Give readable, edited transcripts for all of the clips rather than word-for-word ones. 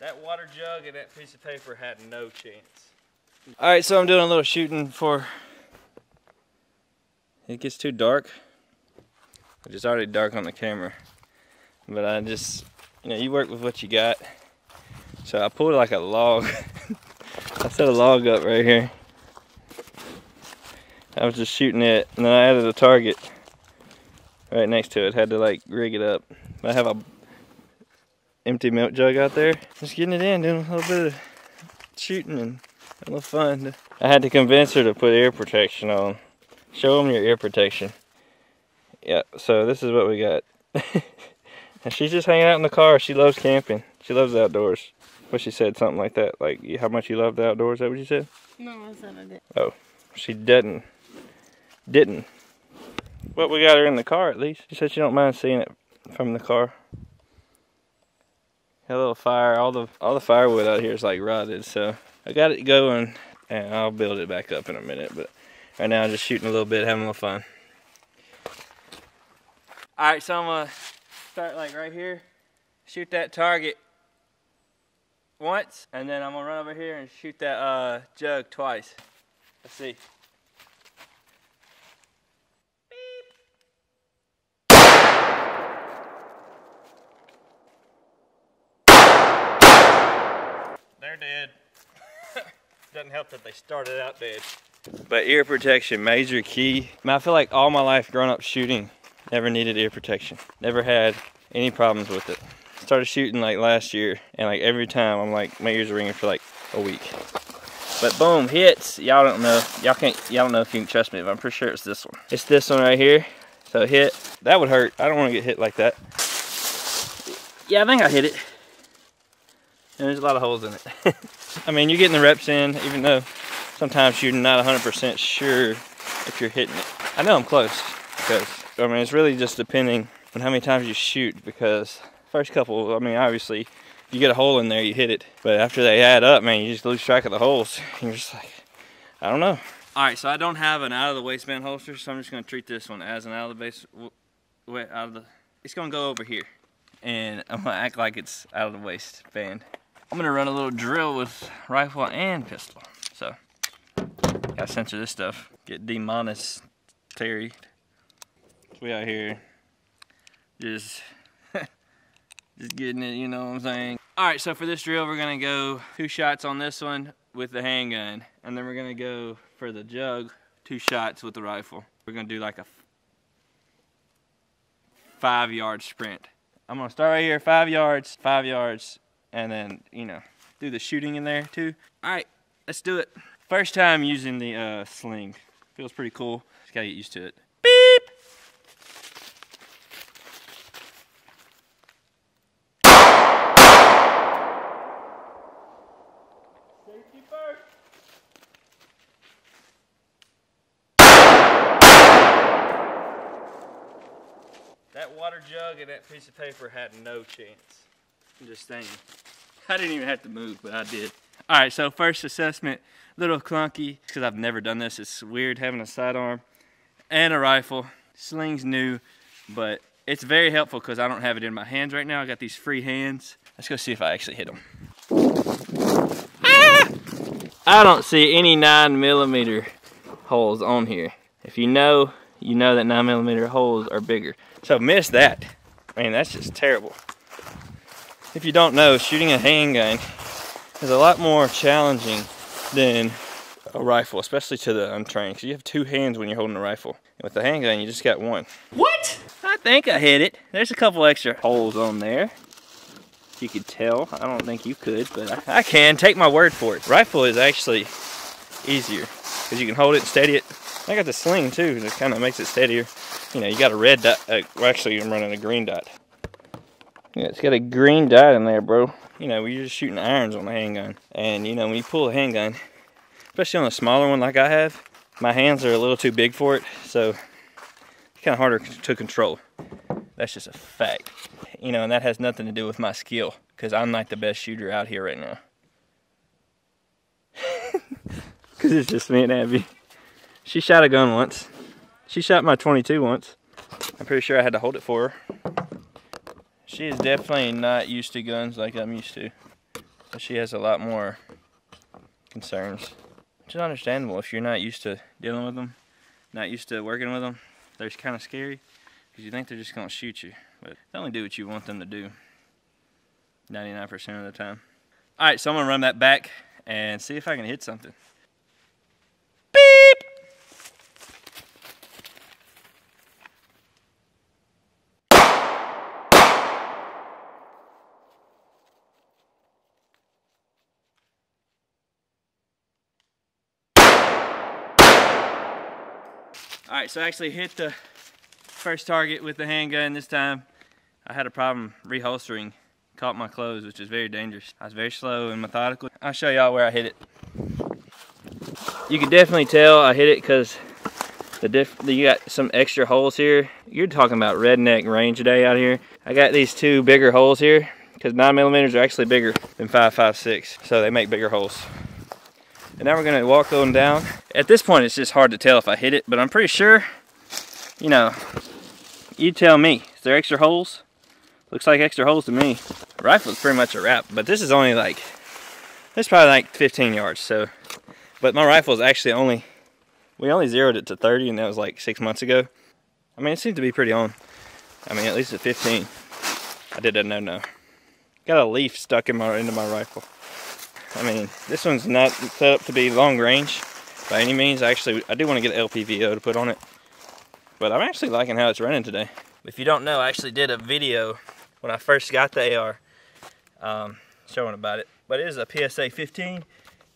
That water jug and that piece of paper had no chance. All right, so I'm doing a little shooting before it gets too dark. It's already dark on the camera, but I just, you know, you work with what you got. So I pulled like a log. I set a log up right here. I was just shooting it, and then I added a target right next to it. Had to like rig it up. I have a empty milk jug out there. Just getting it in, doing a little bit of shooting and a little fun. I had to convince her to put ear protection on. Show them your ear protection. Yeah, so this is what we got. And she's just hanging out in the car. She loves camping. She loves the outdoors. But she said something like that, like how much you love the outdoors. Is that what you said? No, I said I did. Oh, she didn't. But we got her in the car at least. She said she don't mind seeing it from the car. Got a little fire. All the firewood out here is like rotted, so I got it going, and I'll build it back up in a minute. But right now I'm just shooting a little bit, having a little fun. All right, so I'm gonna start like right here, shoot that target once, and then I'm gonna run over here and shoot that jug twice. Let's see. They're dead. Doesn't help that they started out dead. But ear protection, major key. I mean, I feel like all my life growing up shooting, never needed ear protection. Never had any problems with it. Started shooting like last year, and like every time I'm like, my ears are ringing for like a week. But boom, hits. Y'all don't know. Y'all don't know if you can trust me, but I'm pretty sure it's this one. It's this one right here. So hit. That would hurt. I don't want to get hit like that. Yeah, I think I hit it. And there's a lot of holes in it. I mean, you're getting the reps in, even though sometimes you're not 100% sure if you're hitting it. I know I'm close, because, I mean, it's really just depending on how many times you shoot, because first couple, I mean, obviously, if you get a hole in there, you hit it. But after they add up, man, you just lose track of the holes. You're just like, I don't know. All right, so I don't have an out-of-the-waistband holster, so I'm just going to treat this one as an it's going to go over here. And I'm going to act like it's out of the waistband. I'm gonna run a little drill with rifle and pistol. So, gotta censor this stuff. Get demonetary. We out here just getting it, you know what I'm saying? Alright, so for this drill, we're gonna go 2 shots on this one with the handgun. And then we're gonna go for the jug, 2 shots with the rifle. We're gonna do like a 5-yard sprint. I'm gonna start right here, 5 yards, 5 yards. And then, you know, do the shooting in there too. All right, let's do it. First time using the sling. Feels pretty cool. Just gotta get used to it. Beep! Safety first. That water jug and that piece of paper had no chance. I'm just saying. I didn't even have to move, but I did. All right, so first assessment, little clunky, because I've never done this. It's weird having a sidearm and a rifle. Sling's new, but it's very helpful because I don't have it in my hands right now. I got these free hands. Let's go see if I actually hit them. Ah! I don't see any 9mm holes on here. If you know that 9mm holes are bigger. So miss that. I mean, that's just terrible. If you don't know, shooting a handgun is a lot more challenging than a rifle, especially to the untrained, because you have 2 hands when you're holding a rifle. And with the handgun, you just got 1. What? I think I hit it. There's a couple extra holes on there. You could tell. I don't think you could, but I can. Take my word for it. Rifle is actually easier, because you can hold it and steady it. I got the sling too, that kind of makes it steadier. You know, you got a red dot. Well, actually, I'm running a green dot. Yeah, it's got a green dot in there, bro. You know, we're just shooting irons on the handgun. And, you know, when you pull a handgun, especially on a smaller one like I have, my hands are a little too big for it, so it's kind of harder to control. That's just a fact. You know, and that has nothing to do with my skill, because I'm not the best shooter out here right now. Because it's just me and Abby. She shot a gun once. She shot my 22 once. I'm pretty sure I had to hold it for her. She is definitely not used to guns like I'm used to. So she has a lot more concerns, which is understandable if you're not used to dealing with them, not used to working with them. They're kind of scary because you think they're just gonna shoot you, but they only do what you want them to do 99% of the time. All right, so I'm gonna run that back and see if I can hit something. Beep! All right, so I actually hit the first target with the handgun this time. I had a problem reholstering, caught my clothes, which is very dangerous. I was very slow and methodical. I'll show y'all where I hit it. You can definitely tell I hit it because you got some extra holes here. You're talking about redneck range day out here. I got these two bigger holes here because 9mm are actually bigger than 5.56, so they make bigger holes. And now we're gonna walk on down. At this point, it's just hard to tell if I hit it, but I'm pretty sure, you know, you tell me. Is there extra holes? Looks like extra holes to me. The rifle's pretty much a wrap, but this is only like, it's probably like 15 yards, so. But my rifle is actually we only zeroed it to 30, and that was like 6 months ago. I mean, it seems to be pretty on. I mean, at least at 15. I did a no-no. Got a leaf stuck into my rifle. I mean, this one's not set up to be long range by any means. I do want to get an LPVO to put on it, but I'm actually liking how it's running today. If you don't know, I actually did a video when I first got the AR showing about it, but it is a PSA 15.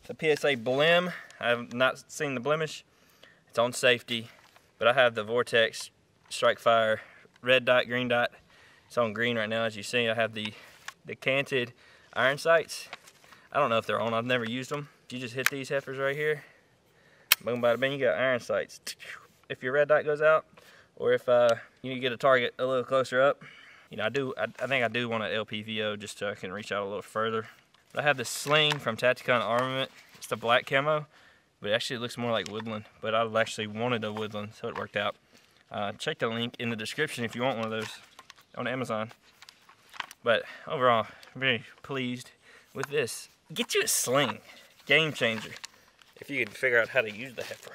It's a PSA blim. I have not seen the blemish. It's on safety, but I have the Vortex Strike Fire red dot, green dot. It's on green right now, as you see. I have the canted iron sights. I don't know if they're on. I've never used them. You just hit these heifers right here. Boom, bada bing. You got iron sights. If your red dot goes out, or if you need to get a target a little closer up, you know, I think I do want an LPVO just so I can reach out a little further. But I have this sling from Tacticon Armament. It's the black camo, but it actually looks more like woodland. But I actually wanted a woodland, so it worked out. Check the link in the description if you want one of those on Amazon. But overall, I'm very pleased with this. Get you a sling. Game changer. If you can figure out how to use the heifer.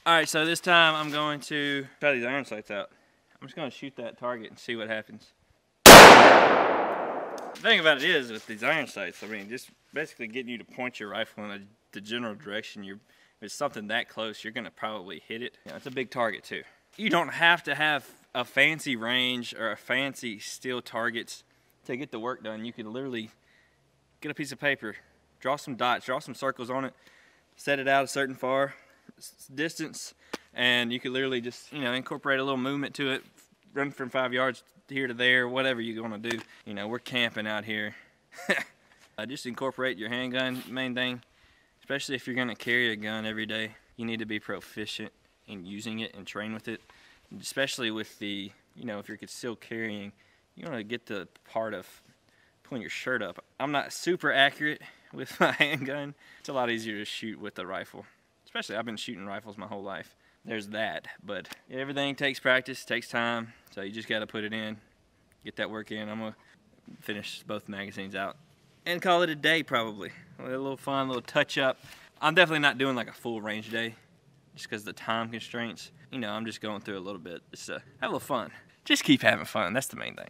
Alright, so this time I'm going to try these iron sights out. I'm just going to shoot that target and see what happens. The thing about it is, with these iron sights, I mean, just basically getting you to point your rifle in the general direction. If it's something that close, you're going to probably hit it. You know, it's a big target too. You don't have to have a fancy range or a fancy steel targets to get the work done. You can literally get a piece of paper, draw some dots, draw some circles on it, set it out a certain far distance, and you could literally just, you know, incorporate a little movement to it, run from 5 yards here to there, whatever you're gonna do. You know, we're camping out here. Just incorporate your handgun. Main thing, especially if you're gonna carry a gun every day, you need to be proficient in using it and train with it. Especially with the, you know, if you're still carrying, you want to get the part of pulling your shirt up. I'm not super accurate with my handgun. It's a lot easier to shoot with the rifle. Especially, I've been shooting rifles my whole life. There's that, but everything takes practice, takes time, so you just got to put it in, get that work in. I'm going to finish both magazines out and call it a day probably. A little fun, a little touch up. I'm definitely not doing like a full range day just because of the time constraints. You know, I'm just going through a little bit just to have a little fun. Just keep having fun, that's the main thing.